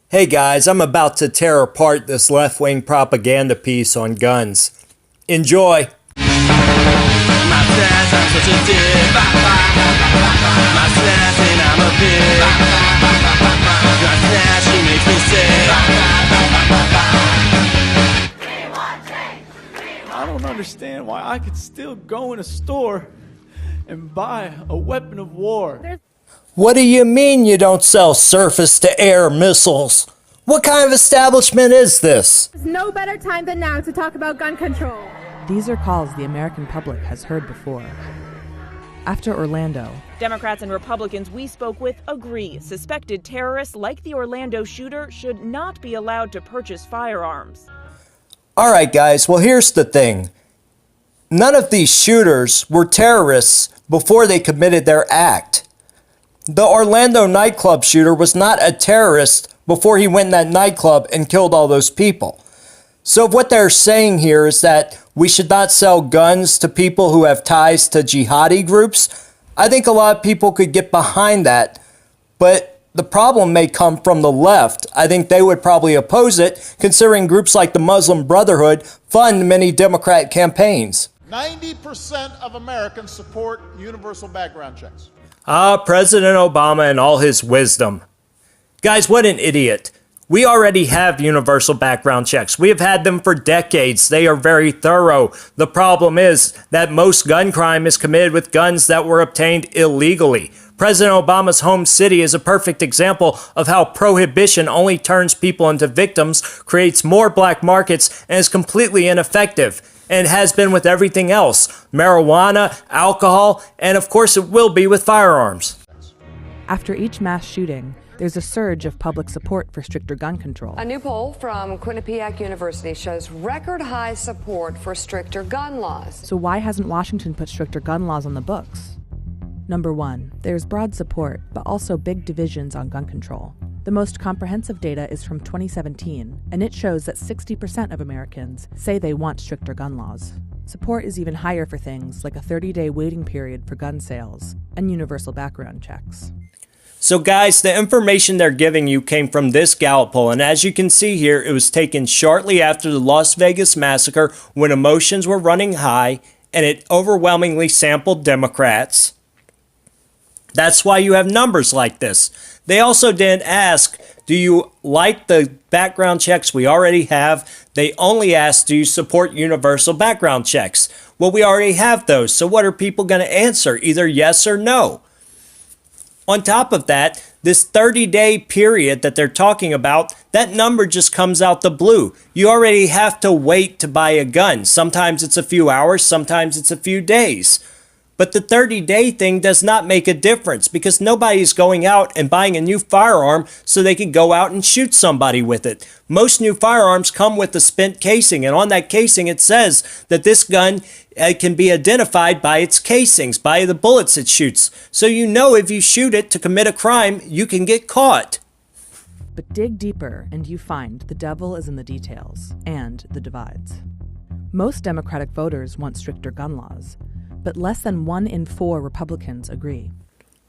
Hey guys, I'm about to tear apart this left-wing propaganda piece on guns. Enjoy! I don't understand why I could still go in a store and buy a weapon of war. What do you mean you don't sell surface-to-air missiles? What kind of establishment is this? There's no better time than now to talk about gun control. These are calls the American public has heard before. After Orlando, Democrats and Republicans we spoke with agree suspected terrorists like the Orlando shooter should not be allowed to purchase firearms. Alright guys, well here's the thing. None of these shooters were terrorists before they committed their act. The Orlando nightclub shooter was not a terrorist before he went in that nightclub and killed all those people. So what they're saying here is that we should not sell guns to people who have ties to jihadi groups. I think a lot of people could get behind that, but the problem may come from the left. I think they would probably oppose it, considering groups like the Muslim Brotherhood fund many Democrat campaigns. 90% of Americans support universal background checks. Ah, President Obama and all his wisdom. Guys, what an idiot. We already have universal background checks. We have had them for decades. They are very thorough. The problem is that most gun crime is committed with guns that were obtained illegally. President Obama's home city is a perfect example of how prohibition only turns people into victims, creates more black markets, and is completely ineffective. And it has been with everything else. Marijuana, alcohol, and of course it will be with firearms. after each mass shooting, there's a surge of public support for stricter gun control. A new poll from Quinnipiac University shows record high support for stricter gun laws. So why hasn't Washington put stricter gun laws on the books? Number one, there's broad support, but also big divisions on gun control. The most comprehensive data is from 2017, and it shows that 60% of Americans say they want stricter gun laws. Support is even higher for things like a 30-day waiting period for gun sales and universal background checks. So guys, the information they're giving you came from this Gallup poll, and as you can see here, it was taken shortly after the Las Vegas massacre when emotions were running high, and it overwhelmingly sampled Democrats. That's why you have numbers like this. They also didn't ask, do you like the background checks we already have? They only asked, do you support universal background checks? Well, we already have those, so what are people going to answer? Either yes or no. On top of that, this 30-day period that they're talking about, that number just comes out the blue. You already have to wait to buy a gun. Sometimes it's a few hours, sometimes it's a few days. But the 30-day thing does not make a difference because nobody's going out and buying a new firearm so they can go out and shoot somebody with it. Most new firearms come with a spent casing, and on that casing it says that this gun can be identified by its casings, by the bullets it shoots. So you know if you shoot it to commit a crime, you can get caught. But dig deeper and you find the devil is in the details and the divides. Most Democratic voters want stricter gun laws, but less than 1 in 4 Republicans agree.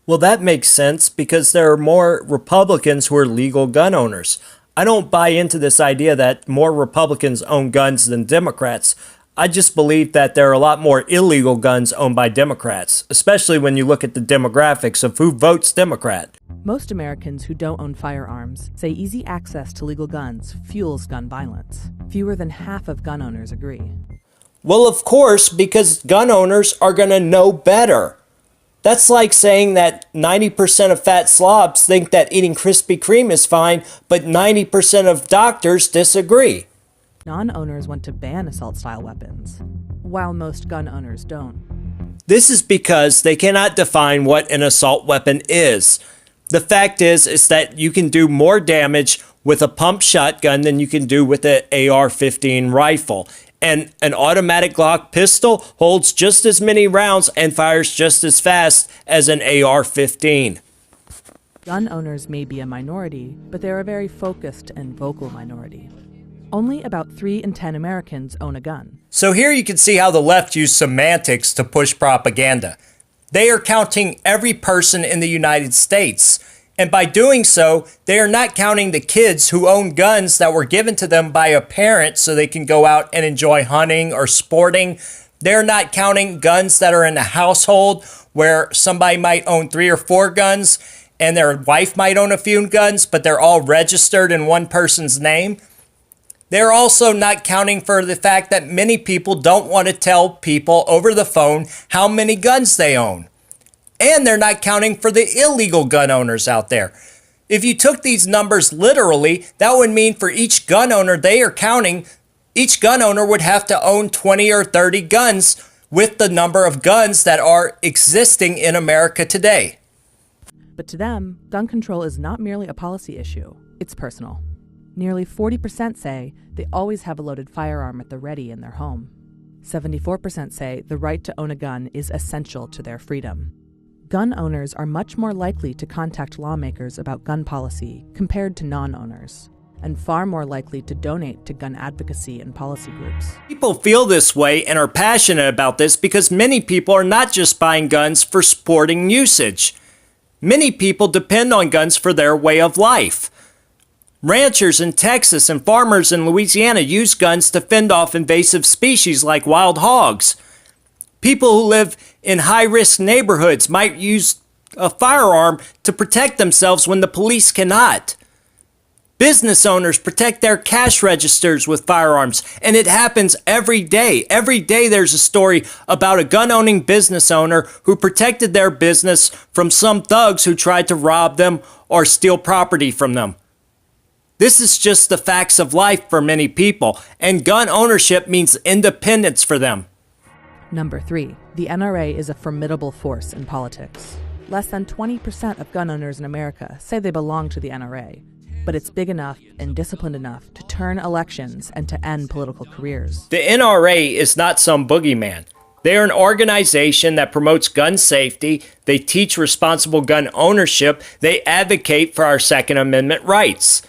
Well, that makes sense because there are more Republicans who are legal gun owners. I don't buy into this idea that more Republicans own guns than Democrats. I just believe that there are a lot more illegal guns owned by Democrats, especially when you look at the demographics of who votes Democrat. Most Americans who don't own firearms say easy access to legal guns fuels gun violence. Fewer than half of gun owners agree. Well, of course, because gun owners are going to know better. That's like saying that 90% of fat slobs think that eating Krispy Kreme is fine, but 90% of doctors disagree. Non-owners want to ban assault-style weapons, while most gun owners don't. This is because they cannot define what an assault weapon is. The fact is that you can do more damage with a pump shotgun than you can do with an AR-15 rifle. And an automatic Glock pistol holds just as many rounds and fires just as fast as an AR-15. Gun owners may be a minority, but they're a very focused and vocal minority. Only about 3 in 10 Americans own a gun. So here you can see how the left use semantics to push propaganda. They are counting every person in the United States. And by doing so, they are not counting the kids who own guns that were given to them by a parent so they can go out and enjoy hunting or sporting. They're not counting guns that are in a household where somebody might own 3 or 4 guns and their wife might own a few guns, but they're all registered in one person's name. They're also not counting for the fact that many people don't want to tell people over the phone how many guns they own. And they're not counting for the illegal gun owners out there. If you took these numbers literally, that would mean for each gun owner they are counting, each gun owner would have to own 20 or 30 guns with the number of guns that are existing in America today. But to them, gun control is not merely a policy issue, it's personal. Nearly 40% say they always have a loaded firearm at the ready in their home. 74% say the right to own a gun is essential to their freedom. Gun owners are much more likely to contact lawmakers about gun policy compared to non-owners, and far more likely to donate to gun advocacy and policy groups. People feel this way and are passionate about this because many people are not just buying guns for sporting usage. Many people depend on guns for their way of life. Ranchers in Texas and farmers in Louisiana use guns to fend off invasive species like wild hogs. People who live in high-risk neighborhoods might use a firearm to protect themselves when the police cannot. Business owners protect their cash registers with firearms, and it happens every day. Every day there's a story about a gun-owning business owner who protected their business from some thugs who tried to rob them or steal property from them. This is just the facts of life for many people, and gun ownership means independence for them. Number 3, the NRA is a formidable force in politics. Less than 20% of gun owners in America say they belong to the NRA, but it's big enough and disciplined enough to turn elections and to end political careers. The NRA is not some boogeyman. They are an organization that promotes gun safety, they teach responsible gun ownership, they advocate for our Second Amendment rights.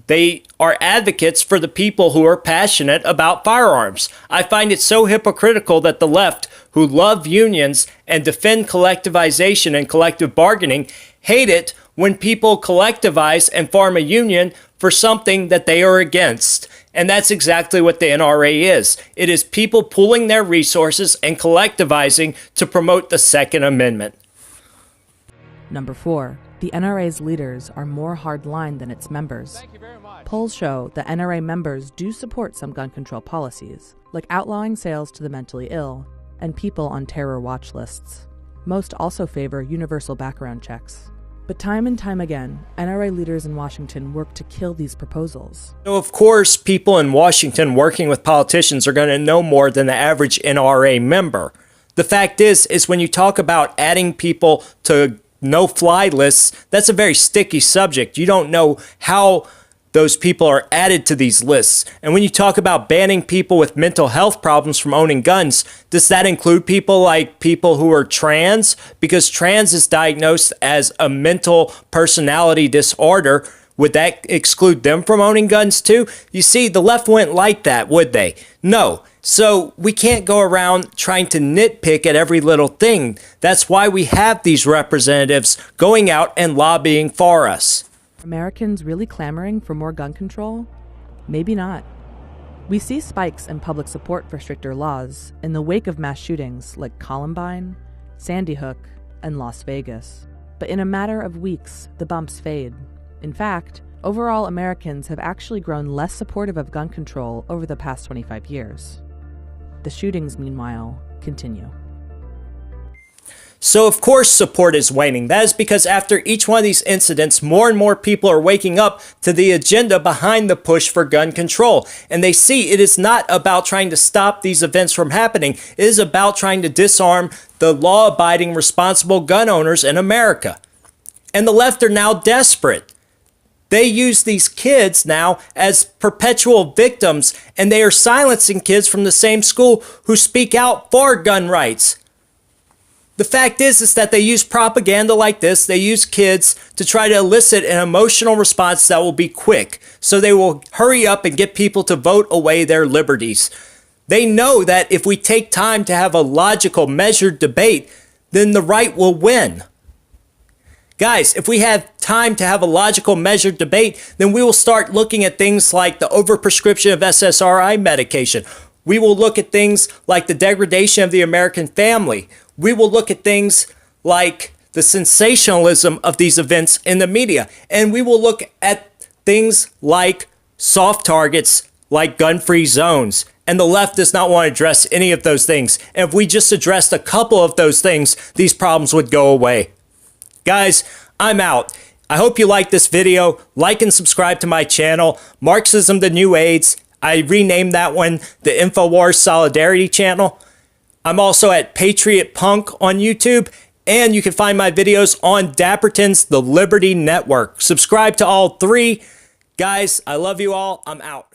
They are advocates for the people who are passionate about firearms. I find it so hypocritical that the left, who love unions and defend collectivization and collective bargaining, hate it when people collectivize and form a union for something that they are against. And that's exactly what the NRA is. It is people pooling their resources and collectivizing to promote the Second Amendment. Number 4, the NRA's leaders are more hardline than its members. Polls show that NRA members do support some gun control policies, like outlawing sales to the mentally ill and people on terror watch lists. Most also favor universal background checks. But time and time again, NRA leaders in Washington work to kill these proposals. So of course, people in Washington working with politicians are going to know more than the average NRA member. The fact is when you talk about adding people to no-fly lists, that's a very sticky subject. You don't know how those people are added to these lists. And when you talk about banning people with mental health problems from owning guns, does that include people like people who are trans? Because trans is diagnosed as a mental personality disorder. Would that exclude them from owning guns too? You see, the left wouldn't like that, would they? No. So we can't go around trying to nitpick at every little thing. That's why we have these representatives going out and lobbying for us. Americans really clamoring for more gun control? Maybe not. We see spikes in public support for stricter laws in the wake of mass shootings like Columbine, Sandy Hook, and Las Vegas. But in a matter of weeks, the bumps fade. In fact, overall Americans have actually grown less supportive of gun control over the past 25 years. The shootings, meanwhile, continue. So of course support is waning. That is because after each one of these incidents, more and more people are waking up to the agenda behind the push for gun control. And they see it is not about trying to stop these events from happening. It is about trying to disarm the law-abiding, responsible gun owners in America. And the left are now desperate. They use these kids now as perpetual victims, and they are silencing kids from the same school who speak out for gun rights. The fact is that they use propaganda like this. They use kids to try to elicit an emotional response that will be quick. So they will hurry up and get people to vote away their liberties. They know that if we take time to have a logical, measured debate, then the right will win. Guys, if we have time to have a logical, measured debate, then we will start looking at things like the overprescription of SSRI medication. We will look at things like the degradation of the American family. We will look at things like the sensationalism of these events in the media. And we will look at things like soft targets, like gun-free zones. And the left does not want to address any of those things. And if we just addressed a couple of those things, these problems would go away. Guys, I'm out. I hope you liked this video. Like and subscribe to my channel, Marxism the New AIDS. I renamed that one the InfoWars Solidarity channel. I'm also at Patriot Punk on YouTube. And you can find my videos on Dapperton's The Liberty Network. Subscribe to all three. Guys, I love you all. I'm out.